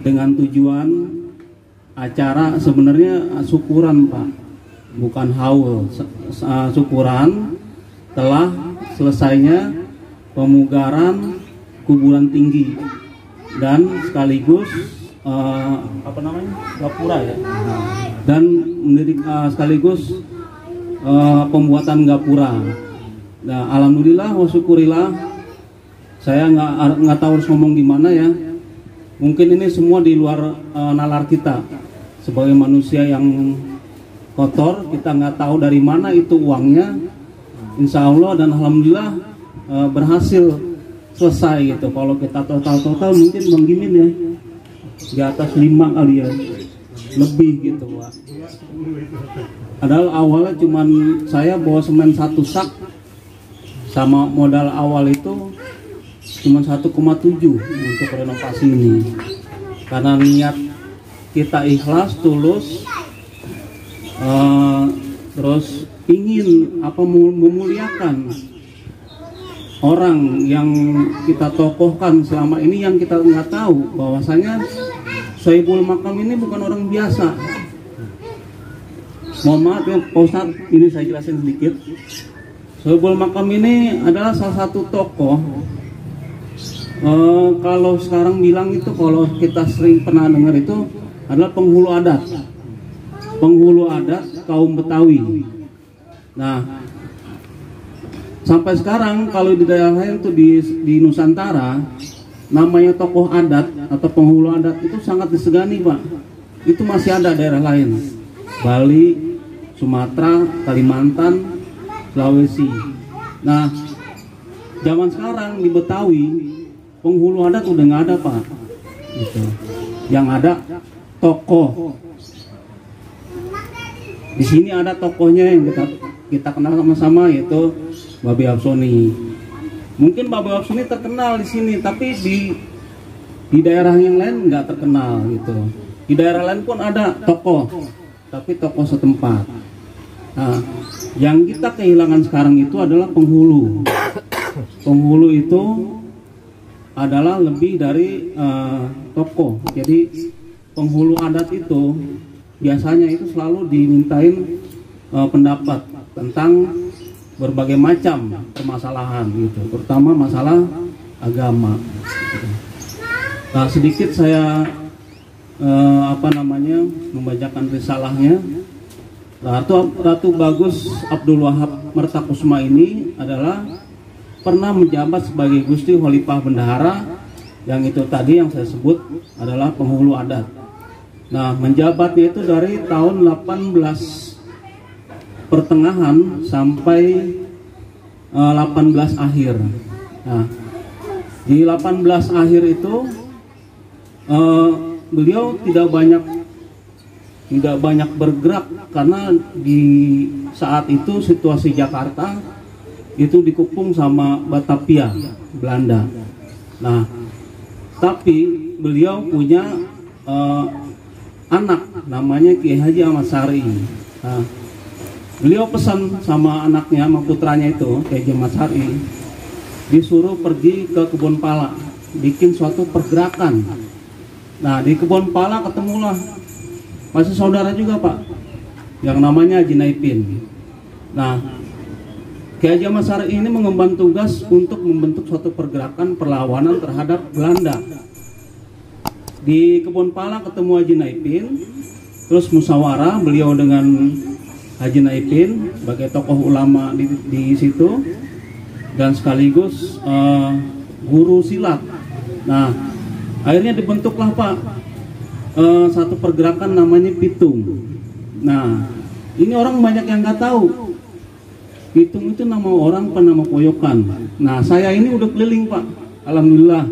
dengan tujuan acara sebenarnya syukuran Pak, bukan haul. Syukuran telah selesainya pemugaran kuburan tinggi dan sekaligus gapura ya, dan sekaligus pembuatan gapura. Nah, alhamdulillah wa syukurillah, saya nggak tahu harus ngomong gimana ya. Mungkin ini semua di luar nalar kita sebagai manusia yang kotor, kita nggak tahu dari mana itu uangnya. Insya Allah dan alhamdulillah berhasil selesai gitu. Kalau kita total mungkin Bang Gimin ya di atas 5 kali ya, lebih gitu Pak. Padahal awalnya cuman saya bawa semen 1 sak, sama modal awal itu cuma 1,7 untuk renovasi ini. Karena niat kita ikhlas, tulus, terus ingin memuliakan orang yang kita tokohkan selama ini, yang kita nggak tahu bahwasanya Sohibul Makam ini bukan orang biasa. Mohon maaf ya Pak Ustadz, ini saya jelasin sedikit. Sohibul Makam ini adalah salah satu tokoh. Kalau sekarang bilang itu, kalau kita sering pernah dengar itu adalah penghulu adat. Penghulu adat kaum Betawi. Nah, sampai sekarang kalau di daerah lain itu di Nusantara, namanya tokoh adat atau penghulu adat itu sangat disegani Pak. Itu masih ada daerah lain, Bali, Sumatera, Kalimantan, Sulawesi. Nah, zaman sekarang di Betawi penghulu adat udah nggak ada Pak. Gitu. Yang ada tokoh. Di sini ada tokohnya yang kita kenal sama-sama, yaitu Babe Hapsoni. Mungkin Babe Hapsoni terkenal di sini, tapi di daerah yang lain nggak terkenal gitu. Di daerah lain pun ada tokoh, tapi tokoh setempat. Nah, yang kita kehilangan sekarang itu adalah penghulu. Penghulu itu adalah lebih dari tokoh. Jadi penghulu adat itu biasanya itu selalu dimintain pendapat tentang berbagai macam permasalahan gitu, terutama masalah agama. Nah, sedikit saya membacakan risalahnya. Ratu Bagus Abdul Wahab Mertakusuma ini adalah pernah menjabat sebagai Gusti Khalifah Bendahara, yang itu tadi yang saya sebut adalah penghulu adat. Nah, menjabatnya itu dari tahun 18 pertengahan sampai 18 akhir. Nah, di 18 akhir itu beliau tidak banyak bergerak, karena di saat itu situasi Jakarta itu dikepung sama Batavia, Belanda. Nah, tapi beliau punya anak namanya Kiai Haji Ahmad Syari. Nah, beliau pesan sama anaknya, sama putranya itu, Kiai Haji Ahmad Syari, disuruh pergi ke kebun pala, bikin suatu pergerakan. Nah, di kebun pala ketemulah masih saudara juga Pak, yang namanya Haji Naipin. Nah, Kiai Haji Ahmad Syari ini mengemban tugas untuk membentuk suatu pergerakan perlawanan terhadap Belanda. Di kebun pala ketemu Haji Naipin, terus musyawarah beliau dengan Haji Naipin sebagai tokoh ulama di situ, dan sekaligus guru silat. Nah, akhirnya dibentuklah Pak satu pergerakan namanya Pitung. Nah, ini orang banyak yang nggak tahu. Pitung itu nama orang penama Poyokan. Nah, saya ini udah keliling Pak, alhamdulillah,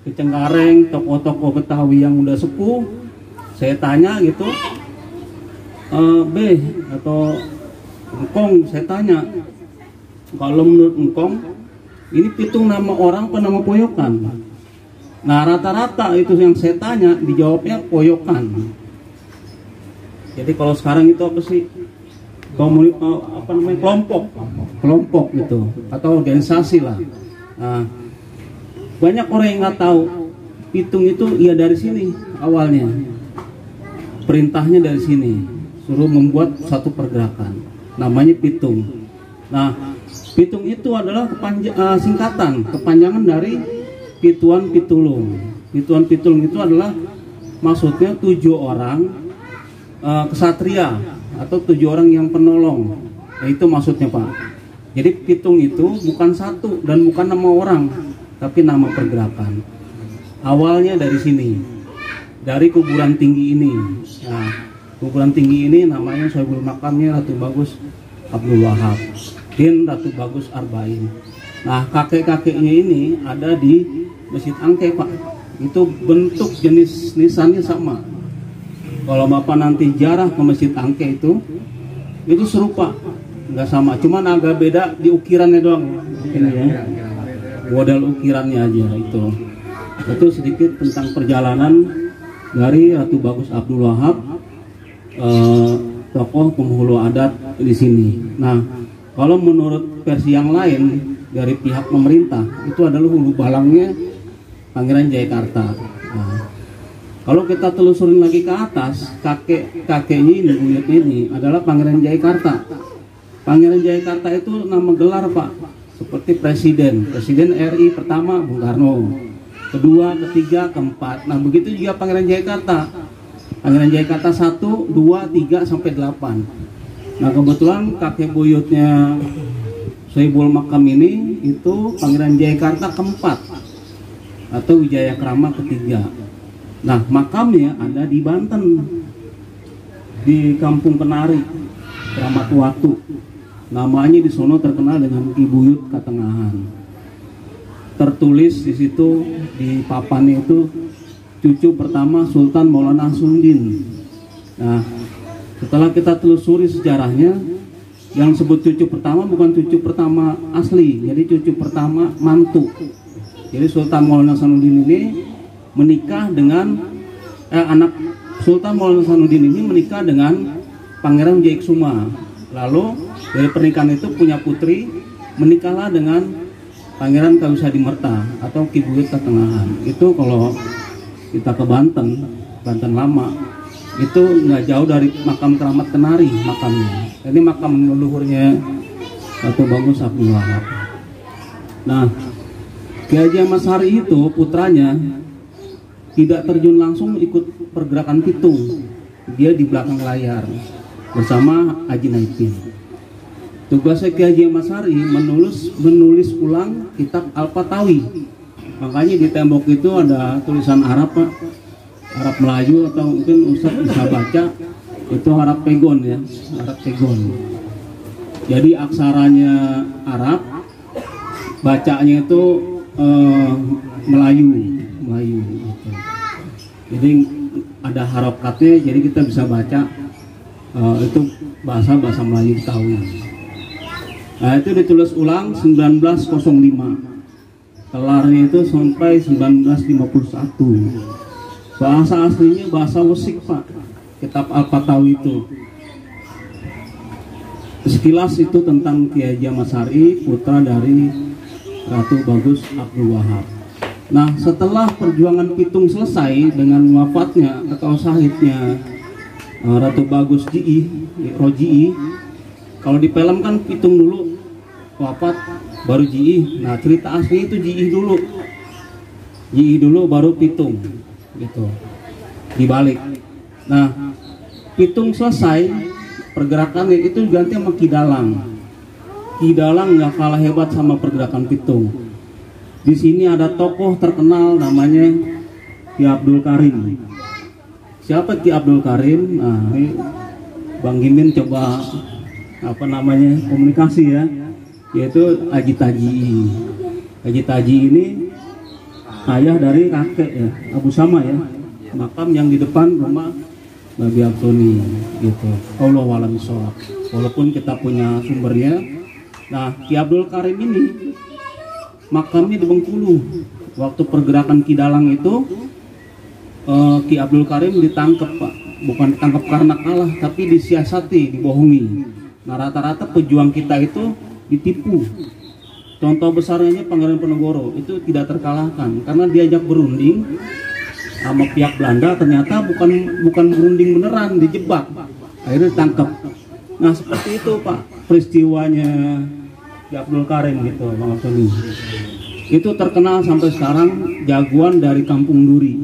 ke Cengkareng, tokoh-tokoh Betawi yang udah sepuh. Saya tanya gitu, B atau Engkong, saya tanya, kalau menurut Engkong, ini Pitung nama orang penama Poyokan. Nah, rata-rata itu yang saya tanya dijawabnya Poyokan. Jadi kalau sekarang itu apa sih? Kelompok gitu, atau organisasi lah. Nah, banyak orang yang nggak tahu Pitung itu ya dari sini awalnya. Perintahnya dari sini, suruh membuat satu pergerakan, namanya pitung. Nah, pitung itu adalah singkatan, kepanjangan dari Pituan Pitulung. Pituan Pitulung itu adalah maksudnya 7 orang kesatria atau 7 orang yang penolong. Nah, itu maksudnya Pak. Jadi pitung itu bukan satu dan bukan nama orang, tapi nama pergerakan. Awalnya dari sini, dari kuburan tinggi ini. Nah, kuburan tinggi ini namanya Sohibul Makamnya Ratu Bagus Abdul Wahab bin Ratu Bagus Arba'in. Nah, kakek-kakeknya ini ada di Masjid Angke Pak. Itu bentuk jenis nisannya sama. Kalau Bapak nanti jarah ke Masjid Angke itu serupa, nggak sama, cuman agak beda di ukirannya doang. Ini ya, model ukirannya aja itu. Itu sedikit tentang perjalanan dari Ratu Bagus Abdul Wahab, tokoh penghulu adat di sini. Nah, kalau menurut versi yang lain dari pihak pemerintah itu adalah hulu balangnya Pangeran Jayakarta. Nah, kalau kita telusurin lagi ke atas, kakeknya ini, buyut ini adalah Pangeran Jayakarta. Pangeran Jayakarta itu nama gelar Pak, seperti presiden RI pertama Bung Karno, kedua, ketiga, keempat. Nah, begitu juga Pangeran Jayakarta. Pangeran Jayakarta 1, 2, 3 sampai 8. Nah, kebetulan kakek buyutnya Sohibul Makam ini itu Pangeran Jayakarta keempat atau Wijaya Krama ketiga. Nah, makamnya ada di Banten, di Kampung Kenari, Kramat Watu. Namanya di sono terkenal dengan Ki Buyut Katengahan. Tertulis di situ di papannya itu cucu pertama Sultan Maulana Sundin. Nah, setelah kita telusuri sejarahnya, yang sebut cucu pertama bukan cucu pertama asli, jadi cucu pertama mantu. Jadi Sultan Maulana Sundin ini menikah dengan anak Sultan Maulana Sundin ini menikah dengan Pangeran Jayaksuma. Lalu dari pernikahan itu punya putri, menikahlah dengan Pangeran Kawusadimerta atau Ki Buyut Katengahan. Itu kalau kita ke Banten lama, itu nggak jauh dari makam Keramat Kenari makamnya. Ini makam leluhurnya Ratu Bagus Abdul Wahab. Nah, Ki Haji Ahmad Sari itu putranya tidak terjun langsung ikut pergerakan pitung. Dia di belakang layar bersama Haji Naipin. Tugasnya Ki Haji Ahmad Sari menulis ulang kitab Al-Fatawi. Makanya di tembok itu ada tulisan Arab Pak, Arab Melayu, atau mungkin Ustaz bisa baca itu Arab Pegon ya, Arab Pegon. Jadi aksaranya Arab, bacanya itu Melayu gitu. Jadi ada harokatnya, jadi kita bisa baca itu bahasa Melayu Betawi. Nah, itu ditulis ulang 1905, kelarnya itu sampai 1951. Bahasa aslinya bahasa Wesik Pak, kitab Al-Fatawi itu. Sekilas itu tentang Ki Haji Ahmad Sari, putra dari Ratu Bagus Abdul Wahab. Nah, setelah perjuangan pitung selesai dengan wafatnya atau syahidnya Ratu Bagus Roji'i, kalau di film kan pitung dulu wafat baru Ji'i. Nah, cerita asli itu Ji'i dulu baru pitung gitu, dibalik. Nah, pitung selesai pergerakannya itu ganti sama Kidalang. Kidalang nggak kalah hebat sama pergerakan pitung. Di sini ada tokoh terkenal namanya Ki Abdul Karim. Siapa Ki Abdul Karim? Nah, ini Bang Gimin coba komunikasi ya, yaitu Haji Taji'i. Haji Taji'i ini ayah dari kakek ya, Abu Sama ya, makam yang di depan rumah Nabi Abdoni gitu. Allahu a'lam bishawab. Walaupun kita punya sumbernya. Nah, Ki Abdul Karim ini makamnya di Bengkulu. Waktu pergerakan Kidalang itu Ki Abdul Karim ditangkap Pak. Bukan ditangkap karena kalah, tapi disiasati, dibohongi. Nah, rata-rata pejuang kita itu ditipu. Contoh besarnya Pangeran Penegoro itu tidak terkalahkan karena diajak berunding sama pihak Belanda, ternyata bukan berunding beneran, dijebak, akhirnya ditangkap. Nah seperti itu Pak peristiwanya Ki Abdul Karim gitu Bang Tony. Itu terkenal sampai sekarang jagoan dari Kampung Duri,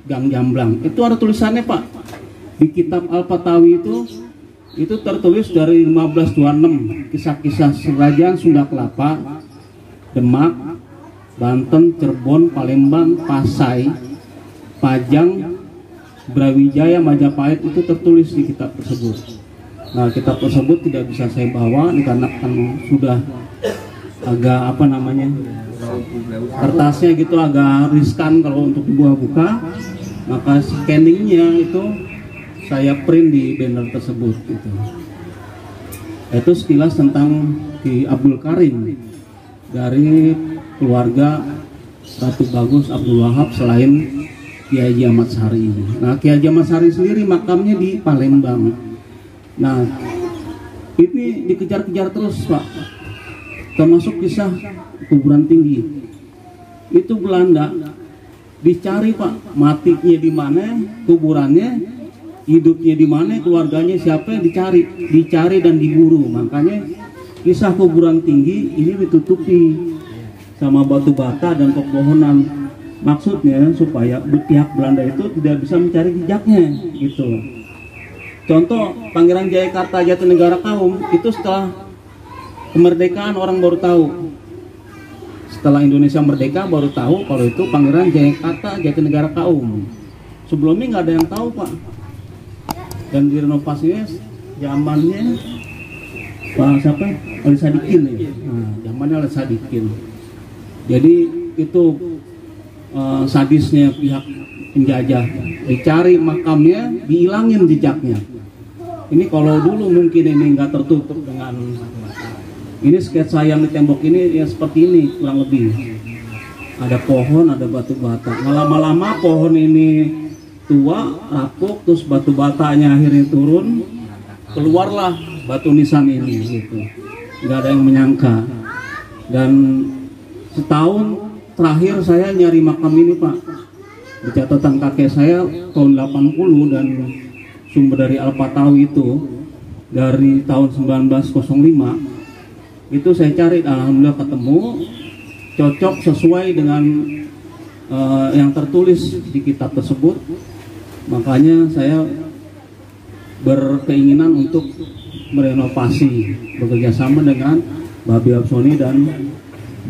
Gang Jamblang. Itu ada tulisannya Pak di kitab Al-Fatawi itu tertulis dari 1526 kisah-kisah kerajaan Sunda Kelapa, Demak, Banten, Cirebon, Palembang, Pasai, Pajang, Brawijaya, Majapahit itu tertulis di kitab tersebut. Nah kitab tersebut tidak bisa saya bawa dikarenakan sudah agak apa namanya kertasnya gitu agak riskan kalau untuk dibuka-buka, maka scanningnya itu saya print di banner tersebut gitu. Itu sekilas tentang Ki Abdul Karim dari keluarga Ratu Bagus Abdul Wahab selain Kiai Haji Ahmad Sari. Nah Kiai Haji Ahmad Sari sendiri makamnya di Palembang. Nah ini dikejar-kejar terus Pak, termasuk kisah kuburan tinggi. Itu Belanda dicari Pak, matinya di mana, kuburannya, hidupnya di mana, keluarganya siapa yang dicari dan diburu. Makanya kisah kuburan tinggi ini ditutupi sama batu bata dan pepohonan. Maksudnya supaya pihak Belanda itu tidak bisa mencari jejaknya gitu. Contoh Pangeran Jayakarta Jatinegara Kaum itu setelah kemerdekaan orang baru tahu. Setelah Indonesia merdeka baru tahu kalau itu Pangeran Jayakarta Jatinegara Kaum. Sebelumnya nggak ada yang tahu Pak. Dan direnovasinya zamannya Pak siapa? Ali Sadikin ya. Nah, zamannya Ali Sadikin. Jadi itu sadisnya pihak penjajah, dicari makamnya, dihilangin jejaknya. Ini kalau dulu mungkin ini nggak tertutup dengan ini sketsa yang di tembok ini ya seperti ini kurang lebih. Ada pohon, ada batu bata. Lama-lama pohon ini tua, rapuh, terus batu batanya akhirnya turun, keluarlah batu nisan ini gitu. Nggak ada yang menyangka. Dan setahun terakhir saya nyari makam ini Pak, di catatan kakek saya tahun 80 dan sumber dari Al-Fatawi itu dari tahun 1905 itu saya cari, alhamdulillah ketemu, cocok sesuai dengan yang tertulis di kitab tersebut. Makanya saya berkeinginan untuk merenovasi bekerjasama dengan Babi Absoni dan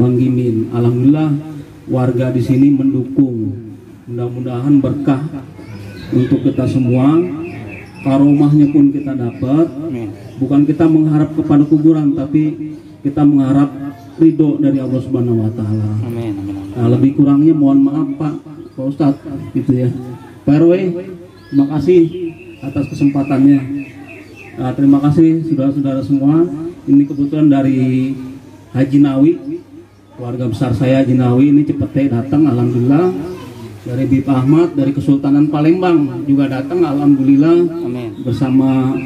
Bang Gimin. Alhamdulillah warga di sini mendukung, mudah-mudahan berkah untuk kita semua. Karomahnya pun kita dapat. Bukan kita mengharap kepada kuburan, tapi kita mengharap ridho dari Allah Subhanahu Wa Taala. Nah, lebih kurangnya mohon maaf Pak Ustadz, gitu ya. Pak RW, terima kasih atas kesempatannya. Nah, terima kasih saudara-saudara semua. Ini kebetulan dari Haji Nawi. Keluarga besar saya Haji Nawi ini cepet datang, alhamdulillah. Dari Bib Ahmad dari Kesultanan Palembang juga datang, alhamdulillah. Amin. Bersama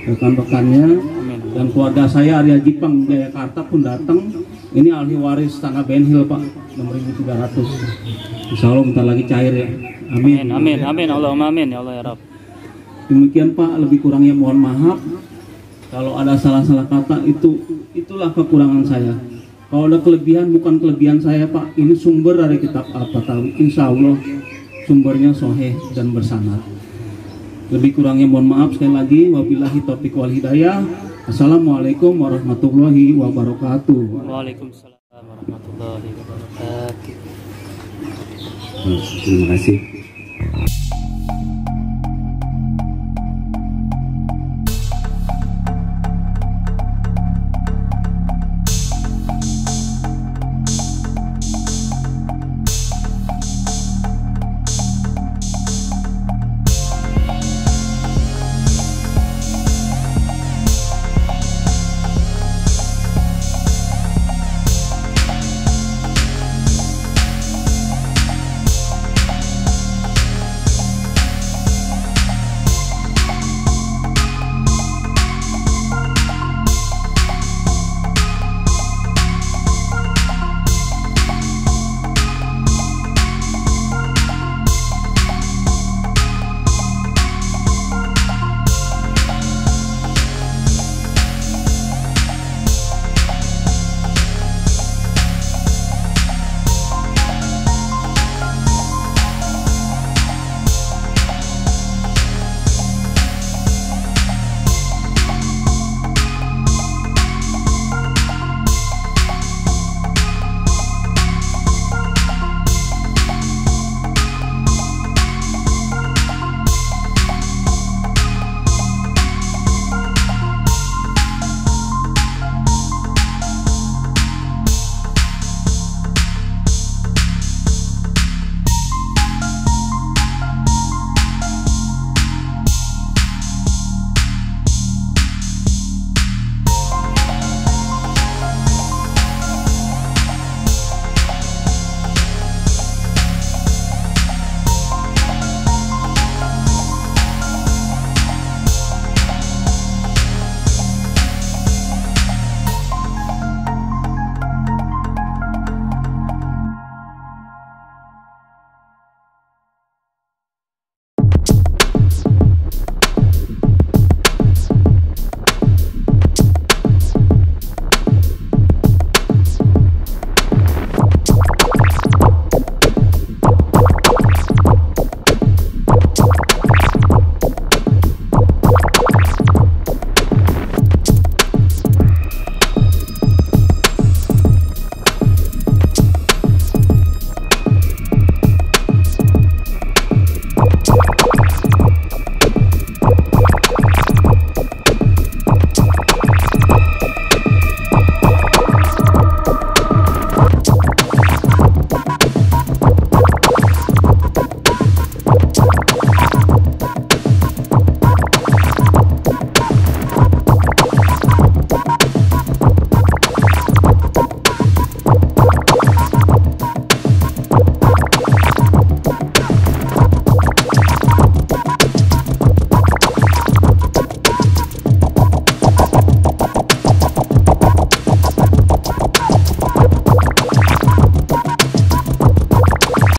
rekan-rekannya. Dan keluarga saya Arya Jipang Jayakarta pun datang. Ini ahli waris tanah Benhil Pak, 6.300. Insya Allah bentar lagi cair ya. Amin. Amin. Amin. Allahumma amin ya Allah ya Rabb. Demikian Pak, lebih kurangnya mohon maaf. Kalau ada salah-salah kata itulah kekurangan saya. Kalau ada kelebihan, bukan kelebihan saya Pak, ini sumber dari kitab Al-Fatawi. Insya Allah sumbernya sahih dan bersanad. Lebih kurangnya mohon maaf sekali lagi. Wabillahi taufiq wal hidayah. Assalamualaikum warahmatullahi wabarakatuh. Waalaikumsalam warahmatullahi wabarakatuh. Terima kasih.